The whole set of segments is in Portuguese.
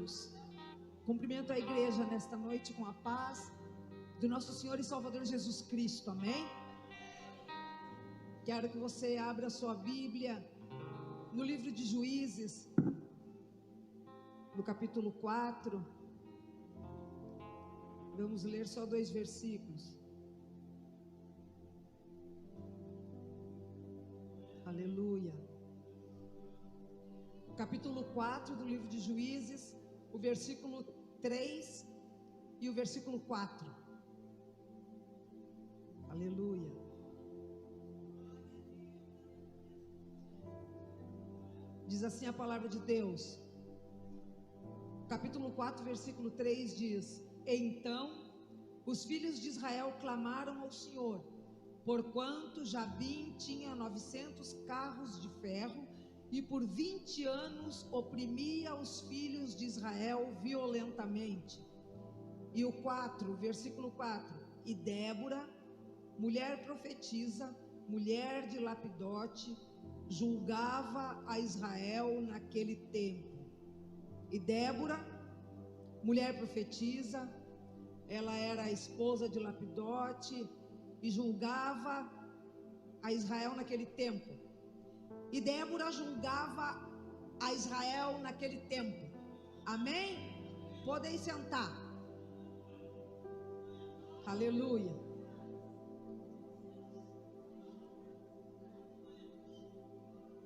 Deus. Cumprimento a igreja nesta noite com a paz do nosso Senhor e Salvador Jesus Cristo, amém? Quero que você abra a sua Bíblia no livro de Juízes, no capítulo 4. Vamos ler só 2 versículos. Aleluia. Capítulo 4 do livro de Juízes, o versículo 3 e o versículo 4. Aleluia. Diz assim a palavra de Deus. Capítulo 4, versículo 3 diz: Então os filhos de Israel clamaram ao Senhor, porquanto Jabim tinha 900 carros de ferro, e por 20 anos oprimia os filhos de Israel violentamente. E o 4, versículo 4: E Débora, mulher profetisa, mulher de Lapidote, julgava a Israel naquele tempo. E Débora, mulher profetisa, ela era a esposa de Lapidote e julgava a Israel naquele tempo. E Débora julgava a Israel naquele tempo. Amém? Podem sentar. Aleluia.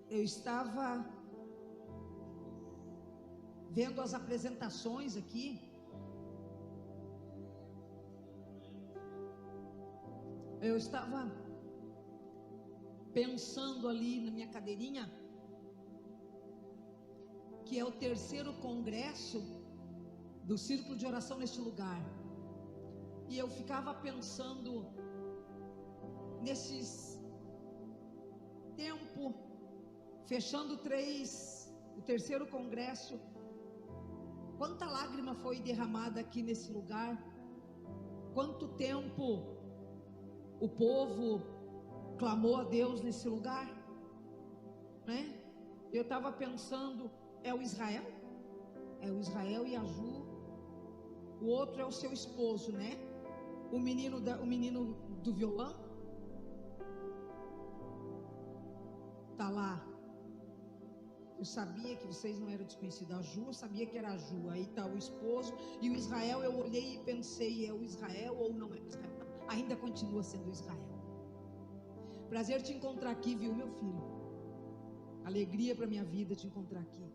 Eu estava vendo as apresentações aqui. Eu estava pensando ali na minha cadeirinha, que é o 3º congresso do Círculo de Oração neste lugar. E eu ficava pensando nesses tempo, fechando o 3º congresso, quanta lágrima foi derramada aqui nesse lugar, quanto tempo o povo clamou a Deus nesse lugar, né? Eu estava pensando, é o Israel e a Ju, o outro é o seu esposo, né? O menino do violão tá lá. Eu sabia que vocês não eram desconhecidos. A Ju, eu sabia que era a Ju. Aí tá o esposo e o Israel. Eu olhei e pensei, é o Israel ou não é o Israel? Ainda continua sendo Israel. Prazer te encontrar aqui, viu, meu filho? Alegria para minha vida te encontrar aqui.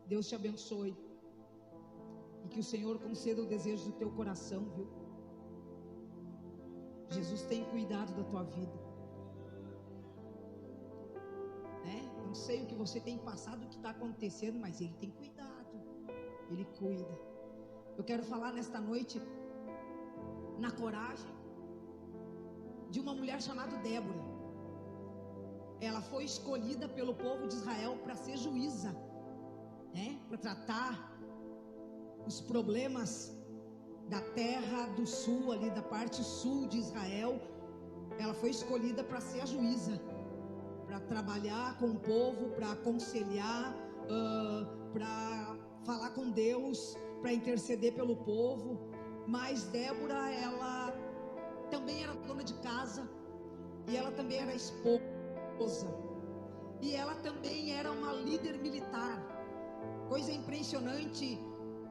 Deus te abençoe e que o Senhor conceda o desejo do teu coração, viu? Jesus tem cuidado da tua vida, né? Não sei o que você tem passado, o que está acontecendo, mas Ele tem cuidado, Ele cuida. Eu quero falar nesta noite na coragem de uma mulher chamada Débora. Ela foi escolhida pelo povo de Israel para ser juíza, né? Para tratar os problemas da terra do sul, ali da parte sul de Israel. Ela foi escolhida para ser a juíza, para trabalhar com o povo, para aconselhar, para falar com Deus, para interceder pelo povo. Mas Débora, ela também era dona de casa, e ela também era esposa, e ela também era uma líder militar. Coisa impressionante,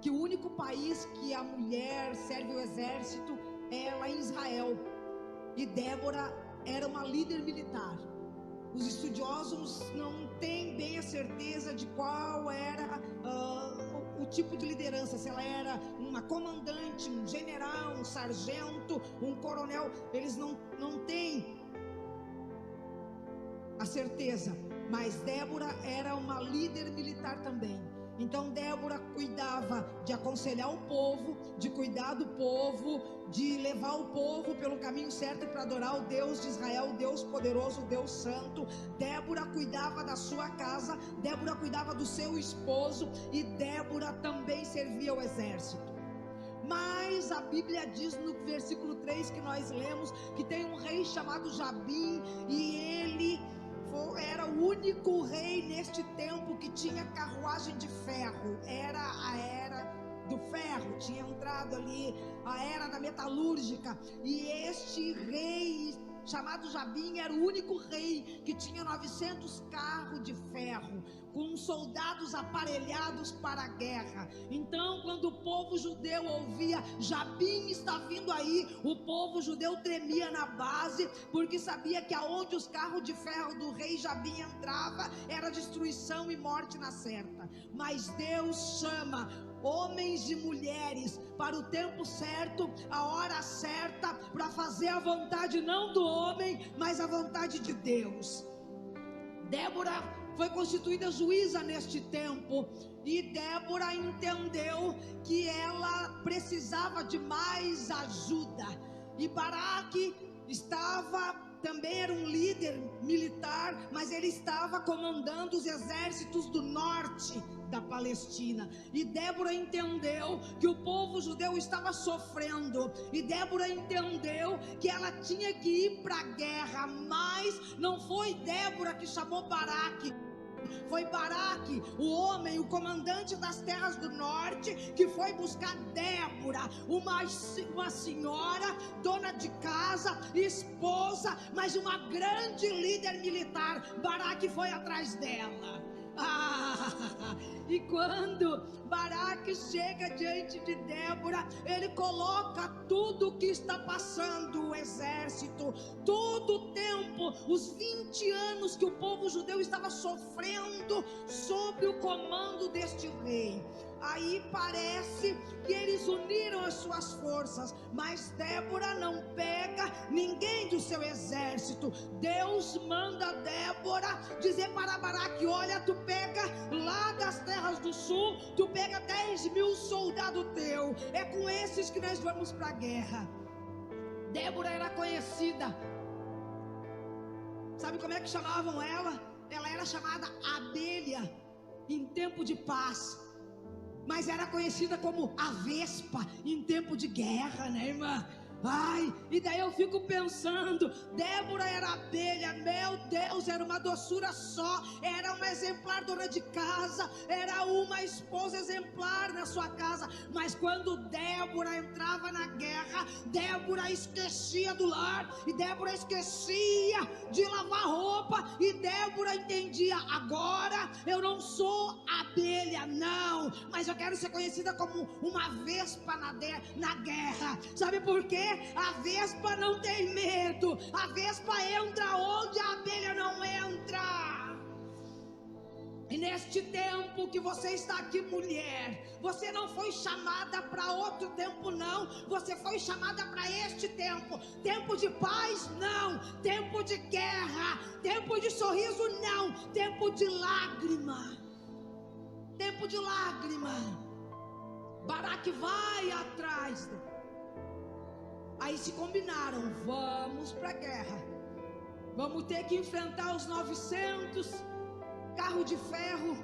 que o único país que a mulher serve o exército é lá em Israel, e Débora era uma líder militar. Os estudiosos não têm bem a certeza de qual era o tipo de liderança, se ela era uma comandante, um general, um sargento, um coronel. Eles não têm a certeza, mas Débora era uma líder militar também. Então Débora cuidava de aconselhar o povo, de cuidar do povo, de levar o povo pelo caminho certo para adorar o Deus de Israel, o Deus poderoso, o Deus santo. Débora cuidava da sua casa, Débora cuidava do seu esposo, e Débora também servia ao exército. Mas a Bíblia diz no versículo 3 que nós lemos, que tem um rei chamado Jabim, e ele era o único rei neste tempo que tinha carruagem de ferro. Era a era do ferro, tinha entrado ali a era da metalúrgica. E este rei chamado Jabim era o único rei que tinha 900 carros de ferro, com soldados aparelhados para a guerra. Então, quando o povo judeu ouvia Jabim está vindo aí, o povo judeu tremia na base, porque sabia que aonde os carros de ferro do rei Jabim entrava, era destruição e morte na certa. Mas Deus chama homens e mulheres para o tempo certo, a hora certa, para fazer a vontade não do homem, mas a vontade de Deus. Débora foi constituída juíza neste tempo, e Débora entendeu que ela precisava de mais ajuda. E Baraque também era um líder militar, mas ele estava comandando os exércitos do norte da Palestina. E Débora entendeu que o povo judeu estava sofrendo, e Débora entendeu que ela tinha que ir para a guerra. Mas não foi Débora que chamou Baraque, foi Baraque, o homem, o comandante das terras do norte, que foi buscar Débora, uma senhora, dona de casa, esposa, mas uma grande líder militar. Baraque foi atrás dela. E quando Baraque chega diante de Débora, ele coloca tudo o que está passando o exército, todo o tempo, os 20 anos que o povo judeu estava sofrendo sob o comando deste rei. Aí parece que eles uniram as suas forças, mas Débora não pega ninguém do seu exército. Deus manda Débora dizer para Baraque: olha, tu pega lá das terras do sul, tu pega 10.000 soldados teu, é com esses que nós vamos para a guerra. Débora era conhecida, sabe como é que chamavam ela? Ela era chamada abelha em tempo de paz, mas era conhecida como a vespa em tempo de guerra, né, irmã? E daí eu fico pensando, Débora era abelha, meu Deus, era uma doçura só, era uma exemplar dona de casa, era uma esposa exemplar na sua casa. Mas quando Débora entrava na guerra, Débora esquecia do lar, e Débora esquecia de lavar roupa, e Débora entendia: agora eu não sou abelha, não, mas eu quero ser conhecida como uma vespa na guerra. Sabe por quê? A vespa não tem medo, a vespa entra onde a abelha não entra. E neste tempo que você está aqui, mulher, você não foi chamada para outro tempo, não. Você foi chamada para este tempo. Tempo de paz, não. Tempo de guerra. Tempo de sorriso, não. Tempo de lágrima. Tempo de lágrima. Baraque vai atrás. Aí se combinaram: vamos para a guerra, vamos ter que enfrentar os 900 carros de ferro,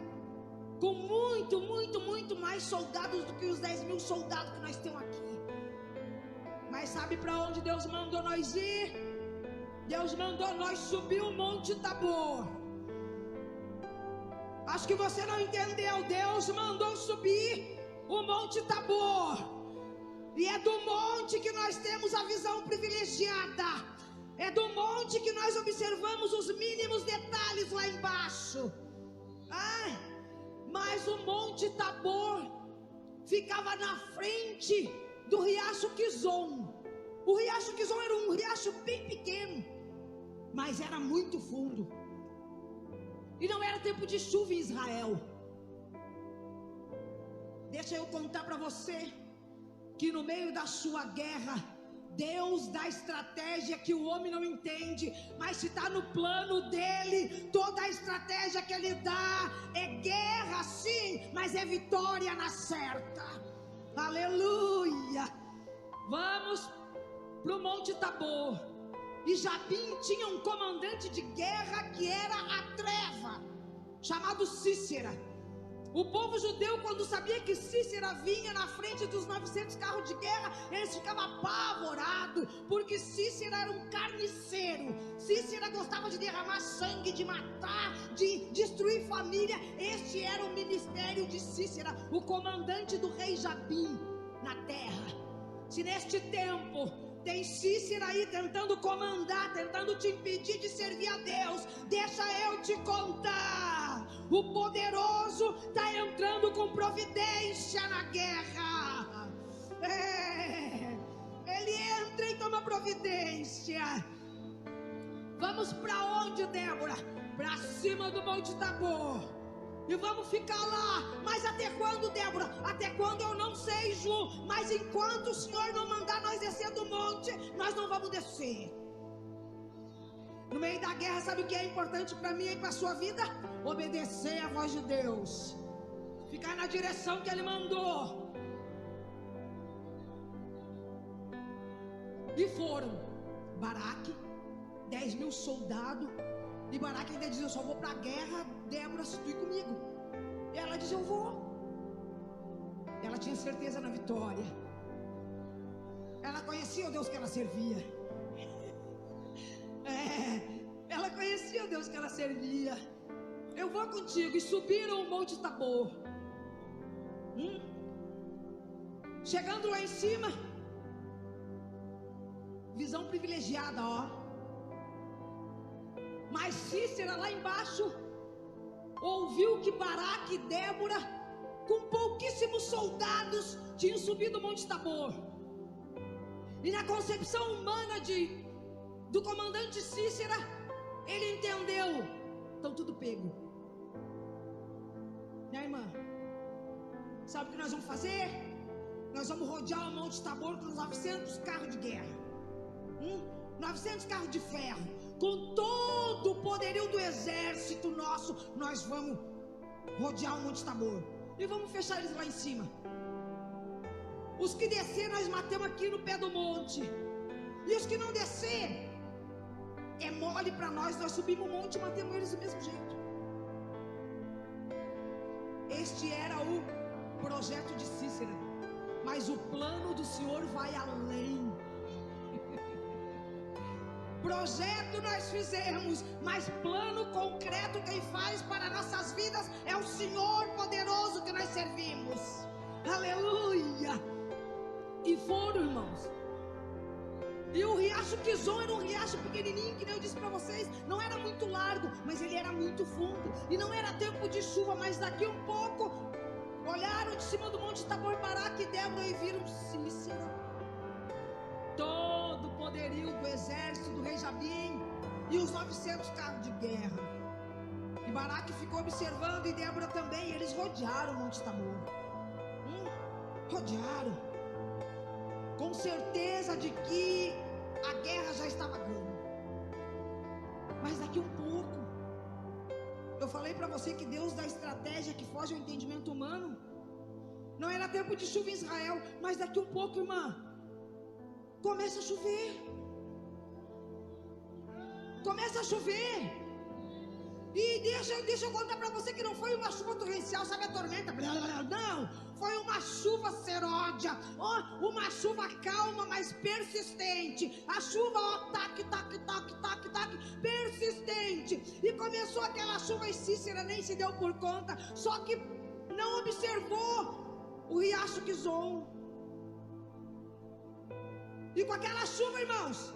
com muito mais soldados do que os 10.000 soldados que nós temos aqui. Mas sabe para onde Deus mandou nós ir? Deus mandou nós subir o Monte Tabor. Acho que você não entendeu. Deus mandou subir o Monte Tabor. E é do monte que nós temos a visão privilegiada. É do monte que nós observamos os mínimos detalhes lá embaixo. Mas o Monte Tabor ficava na frente do Riacho Quizon. O Riacho Quizon era um riacho bem pequeno, mas era muito fundo. E não era tempo de chuva em Israel. Deixa eu contar para você que no meio da sua guerra, Deus dá estratégia que o homem não entende, mas se está no plano dele, toda a estratégia que ele dá é guerra sim, mas é vitória na certa. Aleluia. Vamos para o Monte Tabor. E Jabim tinha um comandante de guerra que era a treva, chamado Cícera. O povo judeu, quando sabia que Sísera vinha na frente dos 900 carros de guerra, eles ficavam apavorados, porque Sísera era um carniceiro. Sísera gostava de derramar sangue, de matar, de destruir família. Este era o ministério de Sísera, o comandante do rei Jabim na terra. Se neste tempo tem Sísera aí tentando comandar, tentando te impedir de servir a Deus, deixa eu te contar. O poderoso está entrando com providência na guerra. Ele entra e toma providência. Vamos para onde, Débora? Para cima do Monte Tabor. E vamos ficar lá. Mas até quando, Débora? Até quando eu não sei, Ju. Mas enquanto o Senhor não mandar nós descer do monte, nós não vamos descer. No meio da guerra, sabe o que é importante para mim e para a sua vida? Obedecer a voz de Deus. Ficar na direção que Ele mandou. E foram Baraque, 10 mil soldados. E Baraque ainda diz: eu só vou para a guerra, Débora, se tu ir comigo. E ela diz: eu vou. Ela tinha certeza na vitória. Ela conhecia o Deus que ela servia. Ela conhecia o Deus que ela servia. Eu vou contigo. E subiram o Monte Tabor. Chegando lá em cima, visão privilegiada, ó. Mas Sísera lá embaixo ouviu que Baraque e Débora, com pouquíssimos soldados, tinham subido o Monte Tabor. E na concepção humana do comandante Sísera, ele entendeu: estão tudo pego. Né, irmã? Sabe o que nós vamos fazer? Nós vamos rodear o Monte Tabor com 900 carros de guerra. 900 carros de ferro. Com todo o poderio do exército nosso, nós vamos rodear o Monte Tabor. E vamos fechar eles lá em cima. Os que descer, nós matamos aqui no pé do monte. E os que não descer, é mole para nós. Nós subimos o monte e matamos eles do mesmo jeito. Este era o projeto de Sísera. Mas o plano do Senhor vai além. Projeto nós fizemos, mas plano concreto quem faz para nossas vidas é o Senhor poderoso que nós servimos. Aleluia! E foram, irmãos. E o riacho Quizon era um riacho pequenininho, que nem eu disse para vocês. Não era muito largo, mas ele era muito fundo. E não era tempo de chuva, mas daqui um pouco olharam de cima do Monte Tabor, Baraque e Débora, e viram Sísera. Todo o poderio do exército do rei Jabim e os 900 carros de guerra. E Baraque ficou observando, e Débora também. Eles rodearam o Monte Tabor. Rodearam, com certeza de que a guerra já estava ganha. Mas daqui um pouco, eu falei para você que Deus dá estratégia que foge ao entendimento humano. Não era tempo de chuva em Israel, mas daqui um pouco, irmã, começa a chover. Começa a chover. E deixa eu contar para você que não foi uma chuva torrencial, sabe a tormenta? Não, foi uma chuva seródia, uma chuva calma, mas persistente. A chuva, tac, tac, tac, tac, tac, persistente. E começou aquela chuva e Sísera nem se deu por conta, só que não observou o riacho Quizon. E com aquela chuva, irmãos,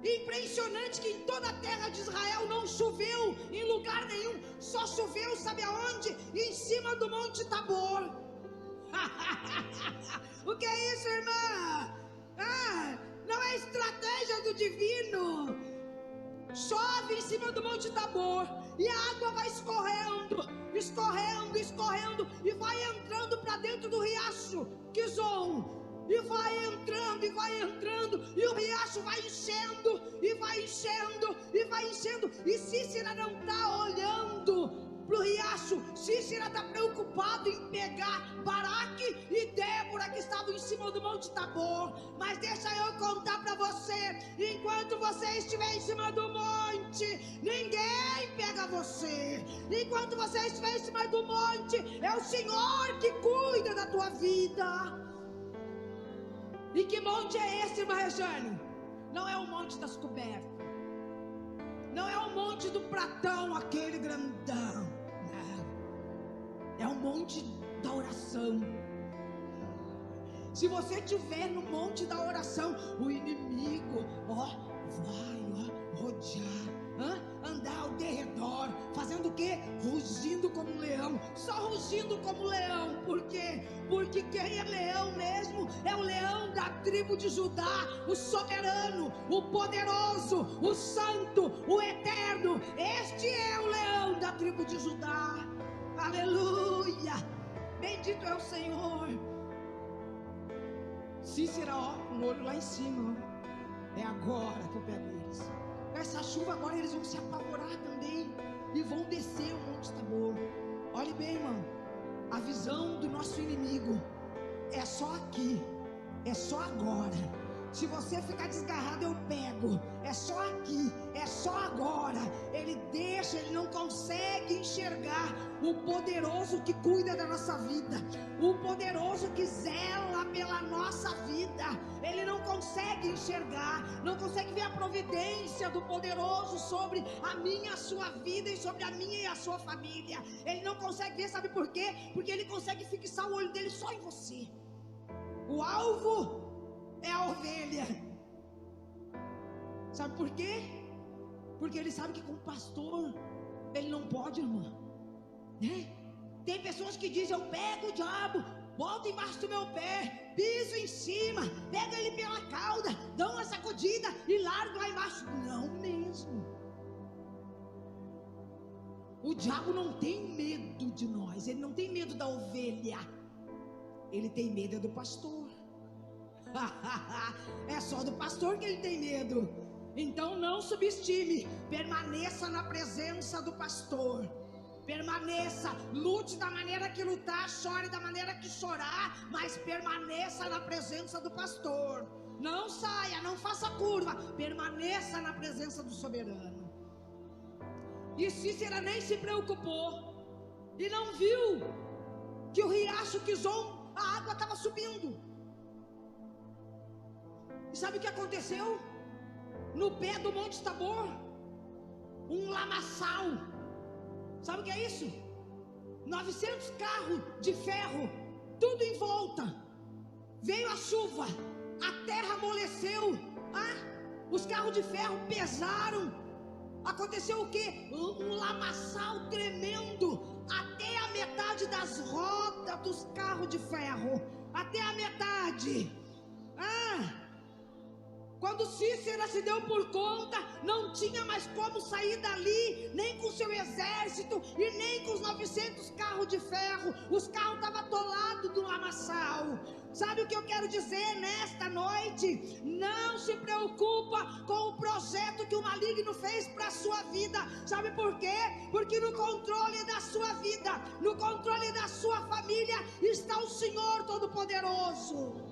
impressionante que em toda a terra de Israel não choveu em lugar nenhum. Só choveu, sabe aonde? Em cima do Monte Tabor. O que é isso, irmã? Não é estratégia do divino. Chove em cima do Monte Tabor e a água vai escorrendo, escorrendo, escorrendo, e vai entrando para dentro do riacho Quizon. E vai entrando, e vai entrando, e o riacho vai enchendo, e vai enchendo, e vai enchendo. E Sísera não está olhando para o riacho. Sísera está preocupado em pegar Baraque e Débora, que estavam em cima do Monte Tabor. Mas deixa eu contar para você: enquanto você estiver em cima do monte, ninguém pega você. enquanto você estiver em cima do monte, é o Senhor que cuida da tua vida. E que monte é esse, irmã Rejane? Não é o monte das cobertas, não é o monte do pratão, aquele grandão, não. É o monte da oração. Se você estiver no monte da oração, o inimigo, vai rodear, andar ao derredor, fazendo o quê? Rugindo como um leão, só rugindo como um leão. Por quê? Porque quem é leão mesmo é o leão da tribo de Judá, o soberano, o poderoso, o santo, o eterno. Este é o leão da tribo de Judá. Aleluia, bendito é o Senhor. Cícera, com o olho lá em cima, é agora que eu pego eles. Essa chuva agora eles vão se apavorar também e vão descer o Monte Tabor. Olhe bem, irmão, a visão do nosso inimigo é só aqui, é só agora. Se você ficar desgarrado, eu pego. É só aqui, é só agora. Ele deixa, ele não consegue enxergar o poderoso que cuida da nossa vida, o poderoso que zela pela nossa vida. Ele não consegue enxergar, não consegue ver a providência do poderoso sobre a minha, a sua vida e sobre a minha e a sua família. Ele não consegue ver, sabe por quê? Porque ele consegue fixar o olho dele só em você. O alvo é a ovelha. Sabe por quê? Porque ele sabe que com o pastor ele não pode, irmã, né? Tem pessoas que dizem: eu pego o diabo, boto embaixo do meu pé, piso em cima, pego ele pela cauda, dou uma sacudida e largo lá embaixo. Não mesmo. O diabo não tem medo de nós, ele não tem medo da ovelha, ele tem medo do pastor. É só do pastor que ele tem medo. Então não subestime, permaneça na presença do pastor. Permaneça, lute da maneira que lutar, chore da maneira que chorar, mas permaneça na presença do pastor. Não saia, não faça curva, permaneça na presença do soberano. E Cícera nem se preocupou e não viu que o riacho Quizon, a água estava subindo. E sabe o que aconteceu? No pé do Monte Tabor, um lamaçal. Sabe o que é isso? 900 carros de ferro, tudo em volta. Veio a chuva, a terra amoleceu, os carros de ferro pesaram. Aconteceu o quê? Um lamaçal tremendo, até a metade das rodas dos carros de ferro, até a metade. Quando Cícera se deu por conta, não tinha mais como sair dali, nem com seu exército e nem com os 900 carros de ferro. Os carros estavam atolados do lamaçal. Sabe o que eu quero dizer nesta noite? Não se preocupa com o projeto que o maligno fez para a sua vida. Sabe por quê? Porque no controle da sua vida, no controle da sua família, está o Senhor Todo-Poderoso.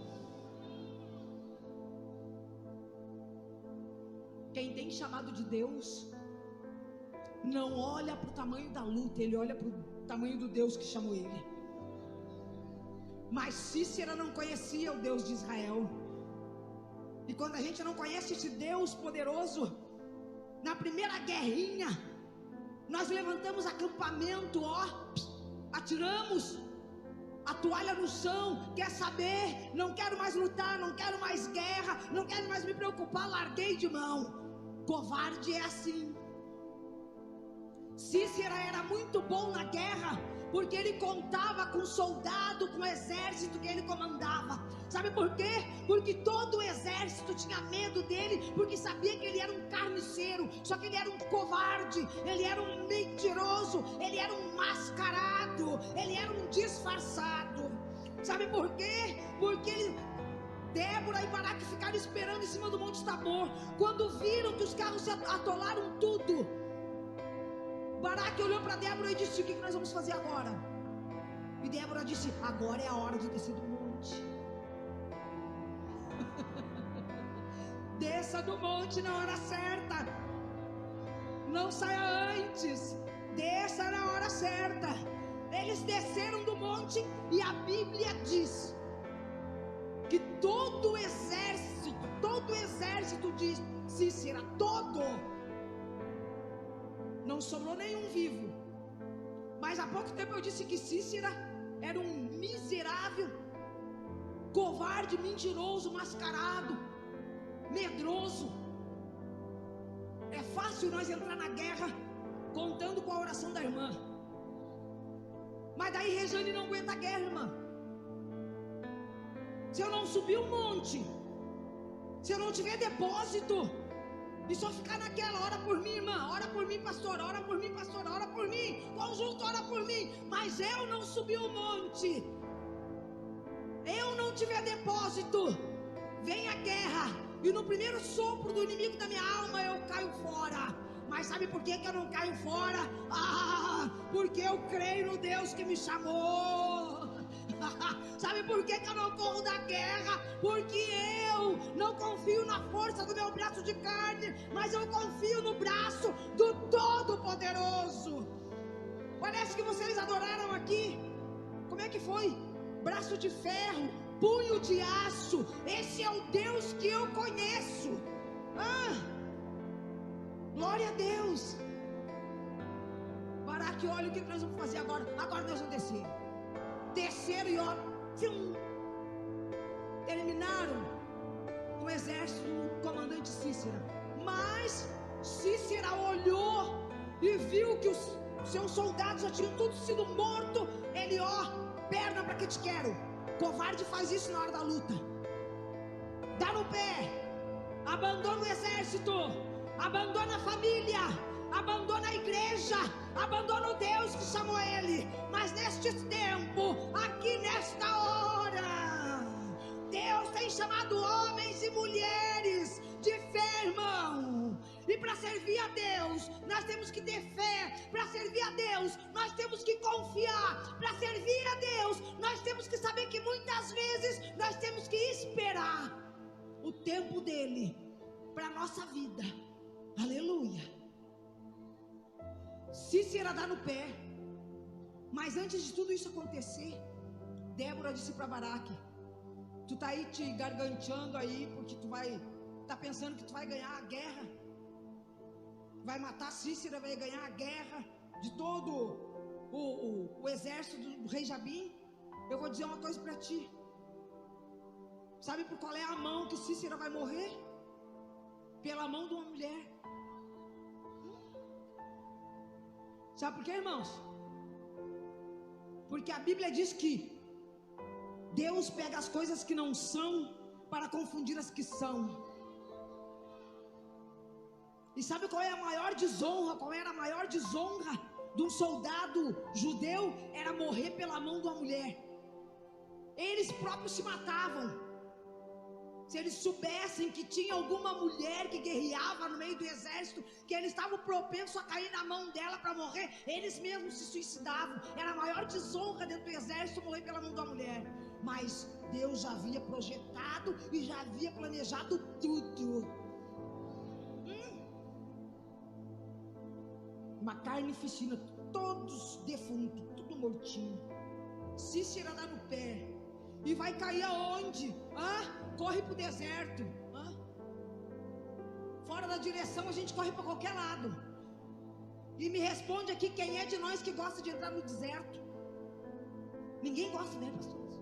Quem tem chamado de Deus não olha para o tamanho da luta, ele olha para o tamanho do Deus que chamou ele. Mas Cícera não conhecia o Deus de Israel. E quando a gente não conhece esse Deus poderoso, na primeira guerrinha, nós levantamos acampamento, atiramos a toalha no chão, quer saber, não quero mais lutar, não quero mais guerra, não quero mais me preocupar, larguei de mão. Covarde é assim. Cícera era muito bom na guerra, porque ele contava com soldado, com exército que ele comandava. Sabe por quê? Porque todo o exército tinha medo dele, porque sabia que ele era um carniceiro. Só que ele era um covarde, ele era um mentiroso, ele era um mascarado, ele era um disfarçado. Sabe por quê? Porque Débora e Baraque ficaram esperando em cima do Monte Tabor. Quando viram que os carros se atolaram tudo, Baraque olhou para Débora e disse: o que nós vamos fazer agora? E Débora disse: agora é a hora de descer do monte. Desça do monte na hora certa, não saia antes. Desça na Eles desceram do monte e a Bíblia diz que todo o exército de Cícera, todo, não sobrou nenhum vivo. Mas há pouco tempo eu disse que Cícera era um miserável, covarde, mentiroso, mascarado, medroso. É fácil nós entrar na guerra contando com a oração da irmã, mas daí Rejane não aguenta a guerra, irmã. Se eu não subir um monte, se eu não tiver depósito, e só ficar naquela, ora por mim, irmã, ora por mim, pastor, ora por mim, pastor, ora por mim, conjunto, ora por mim, mas eu não subi o monte, eu não tiver depósito, vem a guerra, e no primeiro sopro do inimigo da minha alma eu caio fora. Mas sabe por que eu não caio fora? Porque eu creio no Deus que me chamou. Sabe por que eu não corro da guerra? Porque eu não confio na força do meu braço de carne, mas eu confio no braço do Todo-Poderoso. Parece que vocês adoraram aqui. Como é que foi? Braço de ferro, punho de aço. Esse é o Deus que eu conheço. Glória a Deus. Baraque, olha o que nós vamos fazer agora. Agora nós vamos descer. Desceram e ó, terminaram o exército do comandante Cícera. Mas Cícera olhou e viu que os seus soldados já tinham todos sido mortos. Ele, ó, perna pra que te quero. Covarde faz isso na hora da luta. Dá no pé, abandona o exército, abandona a família, abandona a igreja, abandona o Deus que chamou ele. Mas neste tempo, aqui nesta hora, Deus tem chamado homens e mulheres de fé, irmão. E para servir a Deus, nós temos que ter fé. Para servir a Deus, nós temos que confiar. Para servir a Deus, nós temos que saber que muitas vezes nós temos que esperar o tempo dele para a nossa vida. Aleluia. Cícera dá no pé. Mas antes de tudo isso acontecer, Débora disse para Baraque: tu tá aí te garganteando aí, porque tu tá pensando que tu vai ganhar a guerra, vai matar Cícera, vai ganhar a guerra de todo o exército do rei Jabim. Eu vou dizer uma coisa para ti. Sabe por qual é a mão que Cícera vai morrer? Pela mão de uma mulher. Sabe por quê, irmãos? Porque a Bíblia diz que Deus pega as coisas que não são para confundir as que são. E sabe qual é a maior desonra? Qual era a maior desonra de um soldado judeu? Era morrer pela mão de uma mulher. Eles próprios se matavam. Se eles soubessem que tinha alguma mulher que guerreava no meio do exército, que eles estavam propensos a cair na mão dela para morrer, eles mesmos se suicidavam. Era a maior desonra dentro do exército morrer pela mão de uma mulher. Mas Deus já havia projetado e já havia planejado tudo. Uma carnificina, todos defuntos, tudo mortinho. Cícera dá no pé. E vai cair aonde? Corre para o deserto. Fora da direção a gente corre para qualquer lado. E me responde aqui, quem é de nós que gosta de entrar no deserto? Ninguém gosta, né, pastores?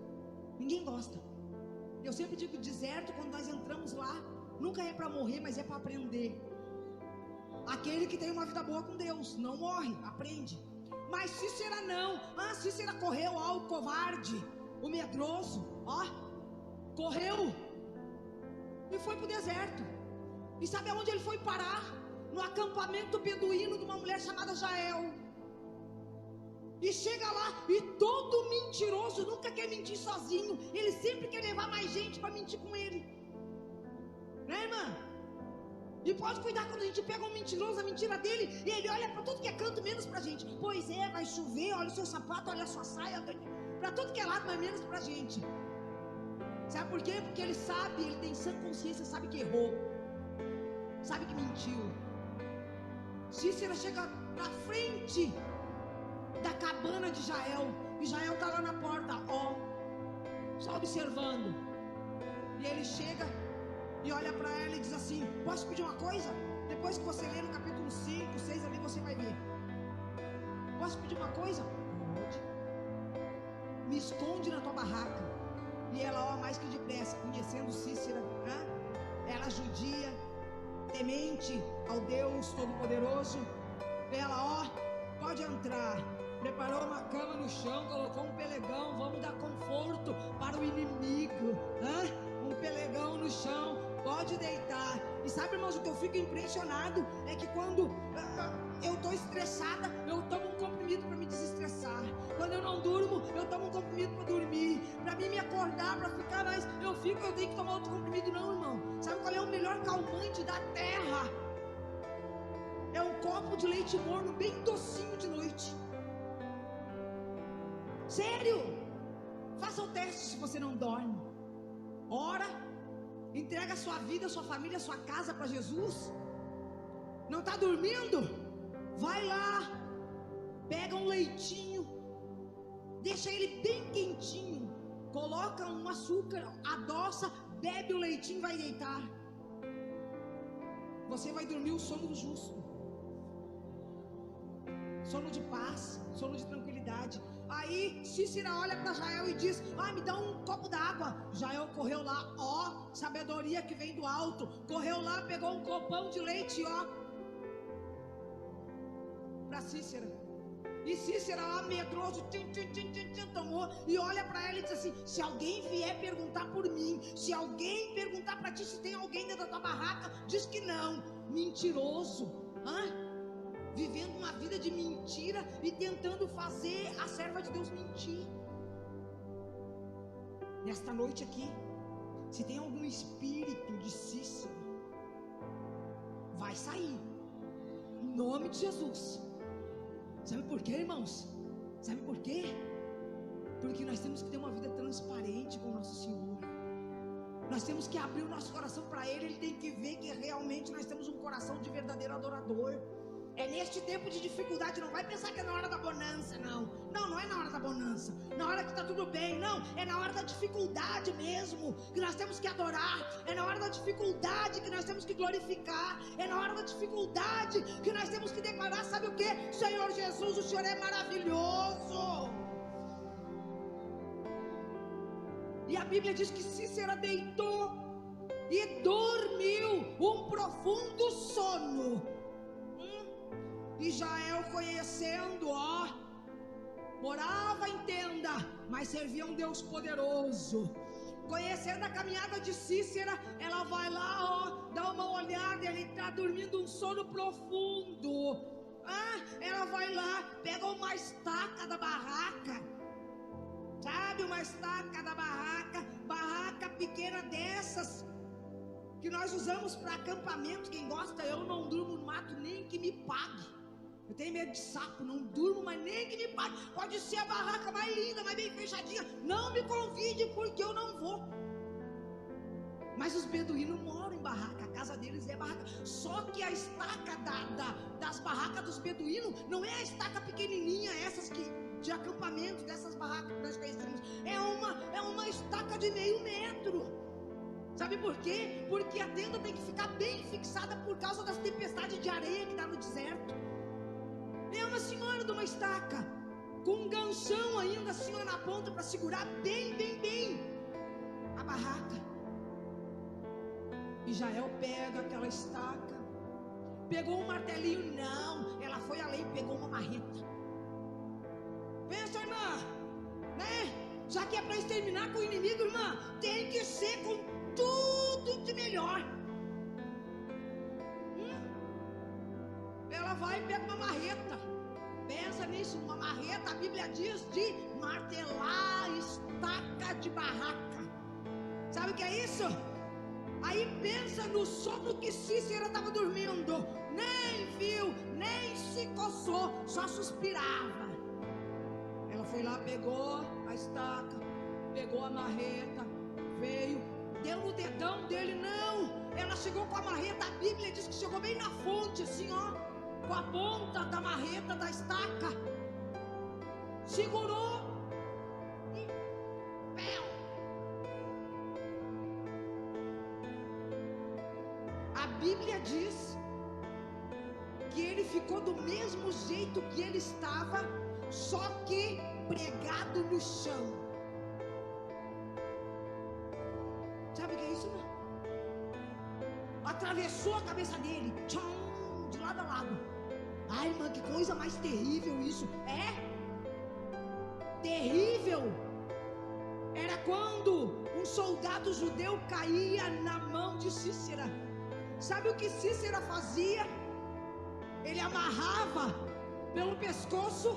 Ninguém gosta. Eu sempre digo, deserto, quando nós entramos lá, nunca é para morrer, mas é para aprender. Aquele que tem uma vida boa com Deus não morre, aprende. Mas Cícera não. Cícera correu, o covarde, o medroso, correu e foi para o deserto. E sabe aonde ele foi parar? No acampamento beduíno de uma mulher chamada Jael. E chega lá, e todo mentiroso nunca quer mentir sozinho. Ele sempre quer levar mais gente para mentir com ele, né, irmã? E pode cuidar quando a gente pega um mentiroso, a mentira dele, e ele olha para tudo que é canto, menos pra gente. Pois é, vai chover, olha o seu sapato, olha a sua saia, para tudo que é lado, mas menos pra gente. Sabe por quê? Porque ele sabe, ele tem sã consciência, sabe que errou, sabe que mentiu. Cícera chega na frente da cabeça cabana de Jael. E Jael está lá na porta, ó, só observando. E ele chega e olha para ela e diz assim: posso pedir uma coisa? Depois que você ler no capítulo 5, 6 ali, você vai ver. Posso pedir uma coisa? Pode. Me esconde na tua barraca. E ela, ó, mais que depressa, conhecendo Cícera, né? Ela judia, temente ao Deus Todo-Poderoso. Ela, ó, pode entrar. Preparou uma cama no chão, colocou um pelegão. Vamos dar conforto para o inimigo, né? Um pelegão no chão, pode deitar. E sabe, irmãos, o que eu fico impressionado é que quando eu estou estressada, eu tomo um comprimido para me desestressar. Quando eu não durmo, eu tomo um comprimido para dormir. Para mim me acordar, para ficar mais, eu tenho que tomar outro comprimido. Não, irmão. Sabe qual é o melhor calmante da terra? É um copo de leite morno bem docinho de noite. Sério? Faça o teste se você não dorme. Ora, entrega a sua vida, a sua família, a sua casa para Jesus. Não está dormindo? Vai lá, pega um leitinho, deixa ele bem quentinho, coloca um açúcar, adoça, bebe o leitinho e vai deitar. Você vai dormir o sono do justo, sono de paz, sono de tranquilidade. Aí Cícera olha para Jael e diz: me dá um copo d'água. Jael correu lá, ó, sabedoria que vem do alto. Correu lá, pegou um copão de leite, ó, para Cícera. E Cícera, ó, medroso, tomou. E olha para ela e diz assim: se alguém vier perguntar por mim, se alguém perguntar para ti se tem alguém dentro da tua barraca, diz que não. Mentiroso, vivendo uma vida de mentira e tentando fazer a serva de Deus mentir. Nesta noite aqui, se tem algum espírito de Cícera, vai sair, em nome de Jesus. Sabe por quê, irmãos? Sabe por quê? Porque nós temos que ter uma vida transparente com o nosso Senhor. Nós temos que abrir o nosso coração para Ele. Ele tem que ver que realmente nós temos um coração de verdadeiro adorador. É neste tempo de dificuldade. Não vai pensar que é na hora da bonança, não. Não é na hora da bonança, na hora que está tudo bem. Não, é na hora da dificuldade mesmo que nós temos que adorar. É na hora da dificuldade que nós temos que glorificar. É na hora da dificuldade que nós temos que declarar, sabe o que? Senhor Jesus, o Senhor é maravilhoso. E a Bíblia diz que Cícera deitou e dormiu um profundo sono. E Jael, conhecendo, ó, morava em tenda, mas servia um Deus poderoso. Conhecendo a caminhada de Cícera, ela vai lá, ó, dá uma olhada, ele está dormindo um sono profundo. Ela vai lá, pega uma estaca da barraca, sabe, uma estaca da barraca pequena dessas que nós usamos para acampamento. Quem gosta, eu não durmo no mato nem que me pague. Eu tenho medo de sapo, não durmo, mas nem que me pague. Pode ser a barraca mais linda, mais bem fechadinha, não me convide porque eu não vou. Mas os beduínos moram em barraca, a casa deles é barraca. Só que a estaca das barracas dos beduínos não é a estaca pequenininha, essas que de acampamento, dessas barracas que nós conhecemos. É uma estaca de meio metro. Sabe por quê? Porque a tenda tem que ficar bem fixada por causa das tempestades de areia que dá no deserto. É uma senhora de uma estaca, com um ganchão ainda assim na ponta para segurar bem a barraca. E Jael pega aquela estaca, pegou um martelinho, não, ela foi além, pegou uma marreta. Pensa, irmã, né? Já que é para exterminar com o inimigo, irmã, tem que ser com tudo de melhor. Ela vai e pega uma marreta. Pensa nisso, uma marreta, a Bíblia diz de martelar estaca de barraca. Sabe o que é isso? Aí pensa no sono que Cícera estava dormindo. Nem viu, nem se coçou, só suspirava. Ela foi lá, pegou a estaca, pegou a marreta, veio, deu no dedão dele, não. Ela chegou com a marreta, a Bíblia diz que chegou bem na fonte, assim, ó, com a ponta da marreta, da estaca. segurou e pé. A Bíblia diz que ele ficou do mesmo jeito que ele estava, só que pregado no chão. Sabe o que é isso, irmão? Atravessou a cabeça dele, tchum, de lado a lado. Ai, irmã, que coisa mais terrível isso. É terrível. Era quando um soldado judeu caía na mão de Cícera. Sabe o que Cícera fazia? Ele amarrava pelo pescoço,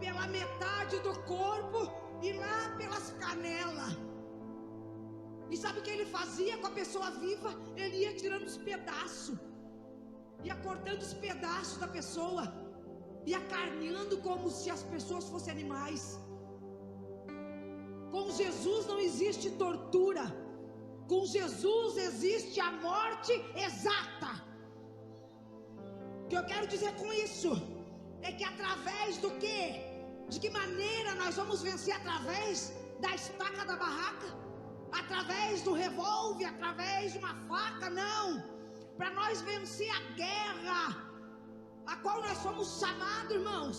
pela metade do corpo e lá pelas canelas. E sabe o que ele fazia com a pessoa viva? Ele ia tirando os pedaços, ia cortando os pedaços da pessoa, ia carneando como se as pessoas fossem animais. Com Jesus não existe tortura. Com Jesus existe a morte exata. O que eu quero dizer com isso é que através do quê? De que maneira nós vamos vencer? Através da estaca da barraca? Através do revólver? Através de uma faca? Não. Para nós vencer a guerra a qual nós somos chamados, irmãos,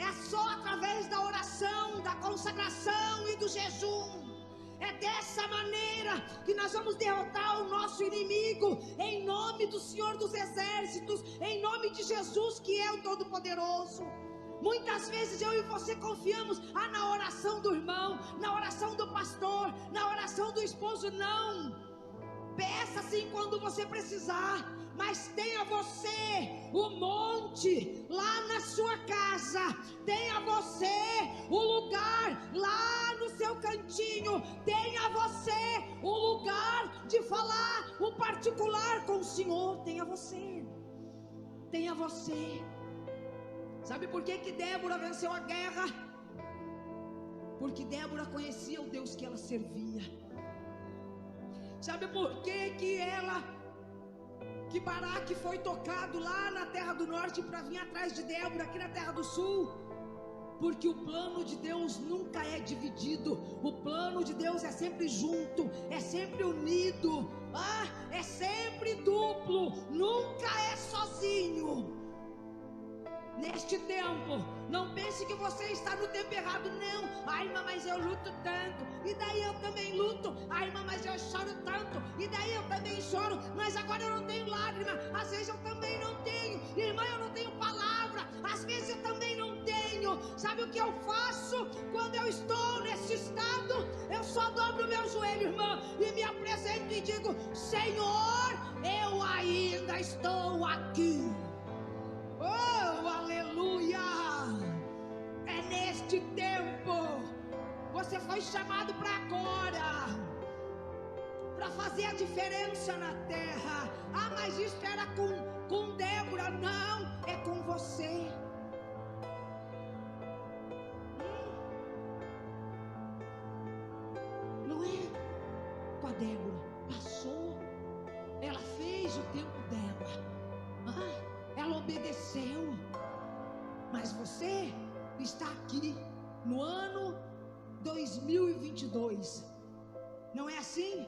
é só através da oração, da consagração e do jejum. É dessa maneira que nós vamos derrotar o nosso inimigo, em nome do Senhor dos Exércitos, em nome de Jesus, que é o Todo-Poderoso. Muitas vezes eu e você confiamos na oração do irmão, na oração do pastor, na oração do esposo. Não, peça sim quando você precisar, mas tenha você o monte lá na sua casa, tenha você o lugar lá no seu cantinho, tenha você o lugar de falar o particular com o Senhor. Tenha você. Sabe por que Débora venceu a guerra? Porque Débora conhecia o Deus que ela servia. Sabe por que Baraque foi tocado lá na terra do norte para vir atrás de Débora aqui na terra do sul? Porque o plano de Deus nunca é dividido. O plano de Deus é sempre junto, é sempre unido, é sempre duplo, nunca é sozinho. Neste tempo, não pense que você está no tempo errado. Não, ai, irmã, mas eu luto tanto, e daí eu também luto. Ai, irmã, mas eu choro tanto, e daí eu também choro. Mas agora eu não tenho lágrima, às vezes eu também não tenho. Irmã, eu não tenho palavra, às vezes eu também não tenho. Sabe o que eu faço quando eu estou nesse estado? Eu só dobro meu joelho, irmã, e me apresento e digo: Senhor, eu ainda estou aqui. Oh, aleluia! É neste tempo. Você foi chamado para agora, para fazer a diferença na terra. Mas isso era com Débora. Não, é com você. Não é com a Débora. Passou. Ela fez o tempo dela. Ela obedeceu. Mas você está aqui no ano 2022. Não é assim?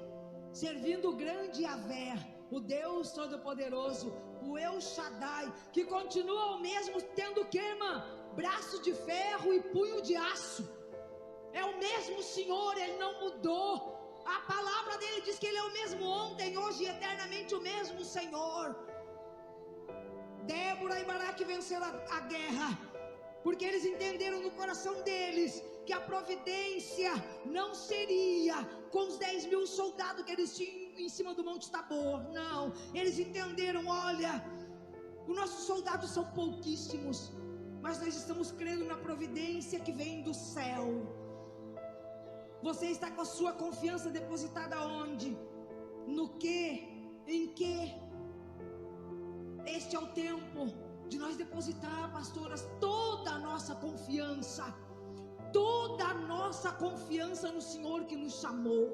Servindo o grande Yahvé, o Deus Todo-Poderoso, o El Shaddai, que continua o mesmo, tendo o que, irmã? Braço de ferro e punho de aço. É o mesmo Senhor, Ele não mudou. A palavra dele diz que Ele é o mesmo ontem, hoje e eternamente o mesmo Senhor. Débora e Baraque venceram a guerra, porque eles entenderam no coração deles que a providência não seria com os 10.000 soldados que eles tinham em cima do Monte Tabor. Não, eles entenderam: olha, os nossos soldados são pouquíssimos, mas nós estamos crendo na providência que vem do céu. Você está com a sua confiança depositada onde? No que? Em que? Este é o tempo de nós depositar, pastoras, toda a nossa confiança no Senhor que nos chamou.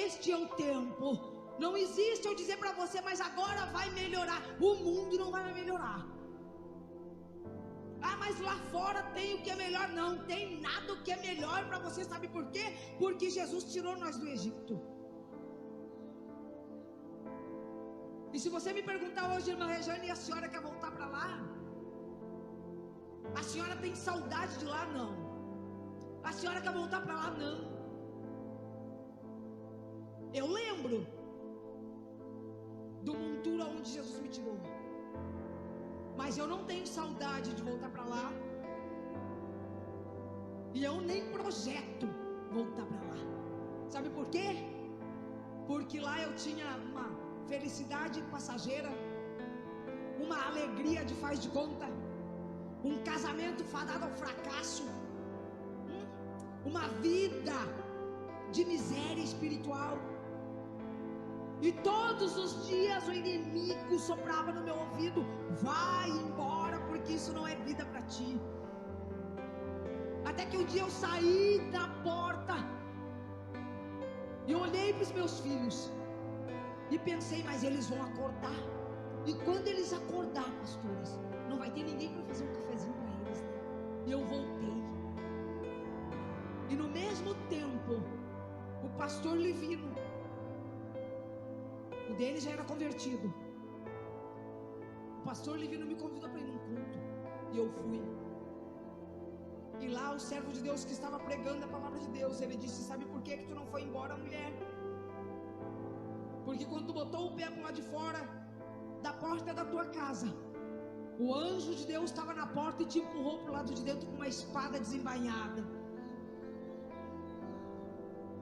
Este é o tempo. Não existe eu dizer para você: mas agora vai melhorar. O mundo não vai melhorar. Ah, mas lá fora tem o que é melhor. Não tem nada o que é melhor para você, sabe por quê? Porque Jesus tirou nós do Egito. E se você me perguntar hoje, irmã Rejane, e a senhora quer voltar para lá? A senhora tem saudade de lá? Não. A senhora quer voltar para lá? Não. Eu lembro do monturo onde Jesus me tirou, mas eu não tenho saudade de voltar para lá. E eu nem projeto voltar para lá. Sabe por quê? Porque lá eu tinha uma felicidade passageira, uma alegria de faz de conta, um casamento fadado ao fracasso, uma vida de miséria espiritual. E todos os dias o inimigo soprava no meu ouvido: vai embora, porque isso não é vida para ti. Até que um dia eu saí da porta e olhei para os meus filhos e pensei: mas eles vão acordar. E quando eles acordar, pastores, não vai ter ninguém para fazer um cafezinho para eles, né? E eu voltei. E no mesmo tempo, o pastor Livino, o dele já era convertido, o pastor Livino me convidou para ir num culto, e eu fui. E lá o servo de Deus que estava pregando a palavra de Deus, ele disse: sabe por que tu não foi embora, mulher? Porque quando tu botou o pé para lá de fora da porta da tua casa, o anjo de Deus estava na porta e te empurrou para o lado de dentro com uma espada desembainhada.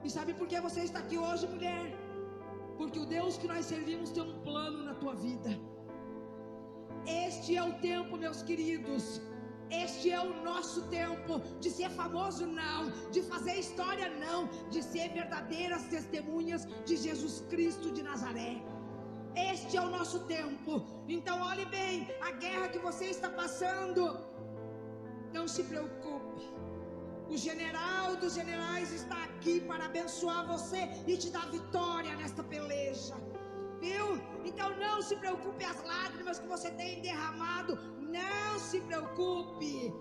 E sabe por que você está aqui hoje, mulher? Porque o Deus que nós servimos tem um plano na tua vida. Este é o tempo, meus queridos. Este é o nosso tempo de ser famoso, não, de fazer história, não, de ser verdadeiras testemunhas de Jesus Cristo de Nazaré. Este é o nosso tempo. Então olhe bem, a guerra que você está passando, não se preocupe. O general dos generais está aqui para abençoar você e te dar vitória nesta peleja, viu? Então não se preocupe as lágrimas que você tem derramado. Não se preocupe.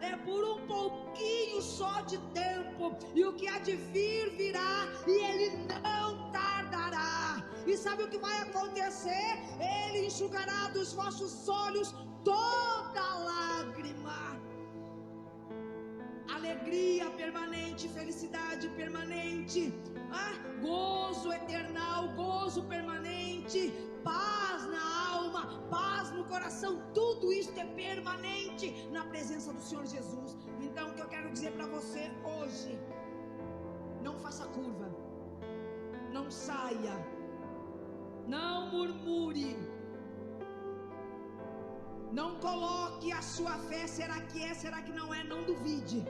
É por um pouquinho só de tempo, e o que há de vir virá, e ele não tardará. E sabe o que vai acontecer? Ele enxugará dos vossos olhos toda lágrima. Alegria permanente, felicidade permanente, gozo eternal, gozo permanente, paz na alma, paz no coração, tudo isso é permanente na presença do Senhor Jesus. Então o que eu quero dizer para você hoje: não faça curva, não saia, não murmure, não coloque a sua fé, será que é, será que não é, não duvide.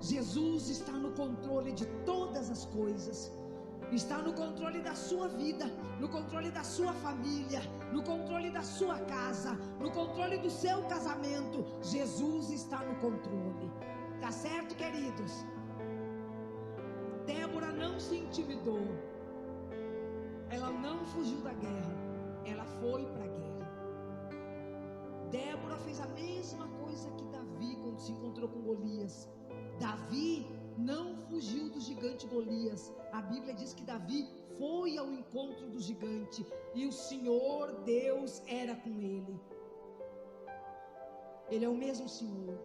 Jesus está no controle de todas as coisas, está no controle da sua vida, no controle da sua família, no controle da sua casa, no controle do seu casamento. Jesus está no controle, tá certo, queridos? Débora não se intimidou, ela não fugiu da guerra, ela foi para a guerra. Débora fez a mesma coisa que Davi quando se encontrou com Golias. Davi não fugiu do gigante Golias. A Bíblia diz que Davi foi ao encontro do gigante e o Senhor Deus era com ele. Ele é o mesmo Senhor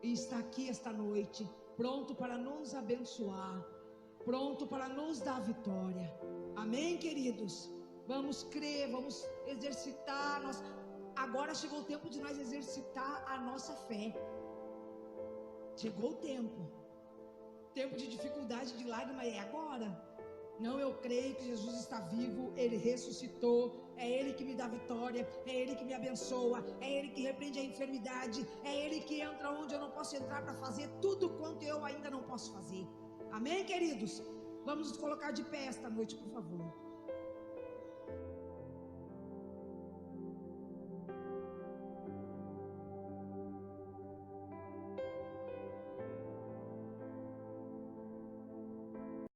e está aqui esta noite, pronto para nos abençoar, pronto para nos dar vitória. Amém, queridos? Vamos crer, vamos exercitar. Agora chegou o tempo de nós exercitar a nossa fé. Chegou o tempo de dificuldade, de lágrima, é agora. Não, eu creio que Jesus está vivo, Ele ressuscitou, é Ele que me dá vitória, é Ele que me abençoa, é Ele que repreende a enfermidade, é Ele que entra onde eu não posso entrar para fazer tudo quanto eu ainda não posso fazer. Amém, queridos? Vamos nos colocar de pé esta noite, por favor.